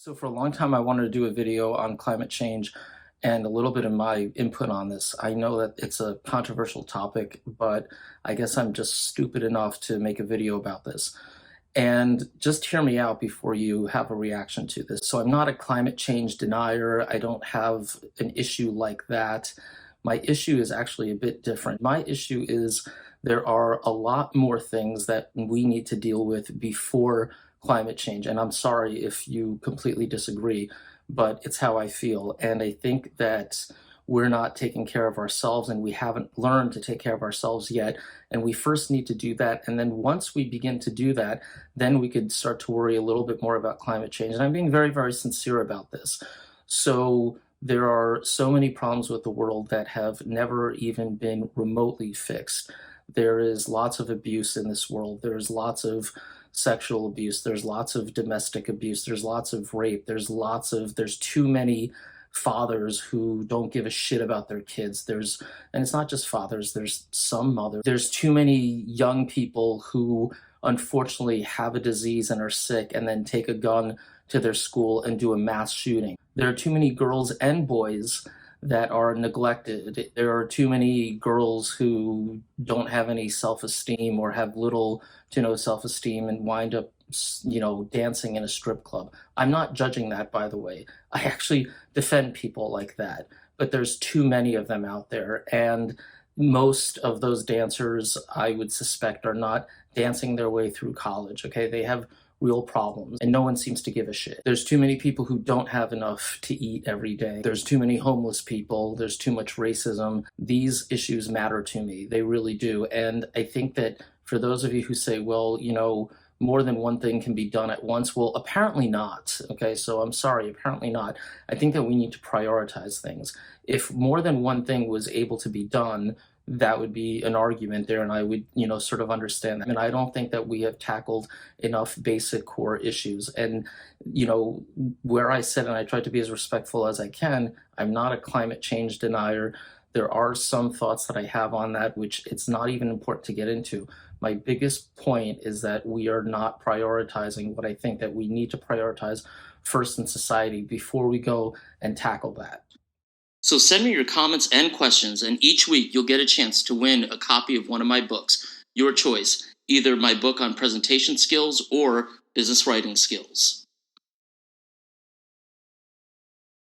So for a long time, I wanted to do a video on climate change and a little bit of my input on this. I know that it's a controversial topic, but I guess I'm just stupid enough to make a video about this. And just hear me out before you have a reaction to this. So I'm not a climate change denier. I don't have an issue like that. My issue is actually a bit different. My issue is there are a lot more things that we need to deal with before climate change. And I'm sorry if you completely disagree, but it's how I feel. And I think that we're not taking care of ourselves and we haven't learned to take care of ourselves yet. And we first need to do that. And then once we begin to do that, then we could start to worry a little bit more about climate change. And I'm being very, very sincere about this. So there are so many problems with the world that have never even been remotely fixed. There is lots of abuse in this world. There's lots of sexual abuse. There's lots of domestic abuse. There's lots of rape. There's too many fathers who don't give a shit about their kids. And it's not just fathers, there's some mothers. There's too many young people who unfortunately have a disease and are sick and then take a gun to their school and do a mass shooting. There are too many girls and boys that are neglected. There are too many girls who don't have any self-esteem or have little to no self-esteem and wind up, dancing in a strip club. I'm not judging that, by the way. I actually defend people like that, but there's too many of them out there. And most of those dancers, I would suspect, are not dancing their way through college, okay? They have real problems, and no one seems to give a shit. There's too many people who don't have enough to eat every day. There's too many homeless people. There's too much racism. These issues matter to me. They really do. And I think that for those of you who say, well, more than one thing can be done at once, well, apparently not. Okay, so I'm sorry, apparently not. I think that we need to prioritize things. If more than one thing was able to be done, that would be an argument there, and I would, sort of understand that. I mean, I don't think that we have tackled enough basic core issues. And, where I said, and I tried to be as respectful as I can, I'm not a climate change denier. There are some thoughts that I have on that, which it's not even important to get into. My biggest point is that we are not prioritizing what I think that we need to prioritize first in society before we go and tackle that. So send me your comments and questions, and each week you'll get a chance to win a copy of one of my books. Your choice, either my book on presentation skills or business writing skills.